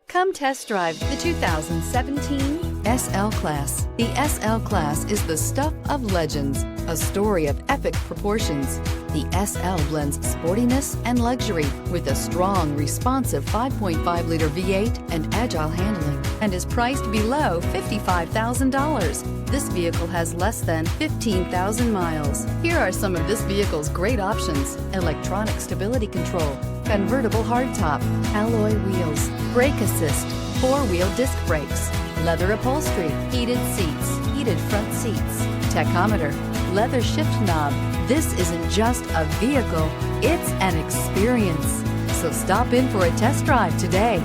Come test drive the 2017 SL Class. The SL Class is the stuff of legends, a story of epic proportions. The SL blends sportiness and luxury with a strong, responsive 5.5-liter V8 and agile handling, and is priced below $55,000. This vehicle has less than 15,000 miles. Here are some of this vehicle's great options: electronic stability control, convertible hardtop, alloy wheels, brake assist, four-wheel disc brakes, leather upholstery, heated seats, heated front seats, tachometer, leather shift knob. This isn't just a vehicle, it's an experience. So stop in for a test drive today.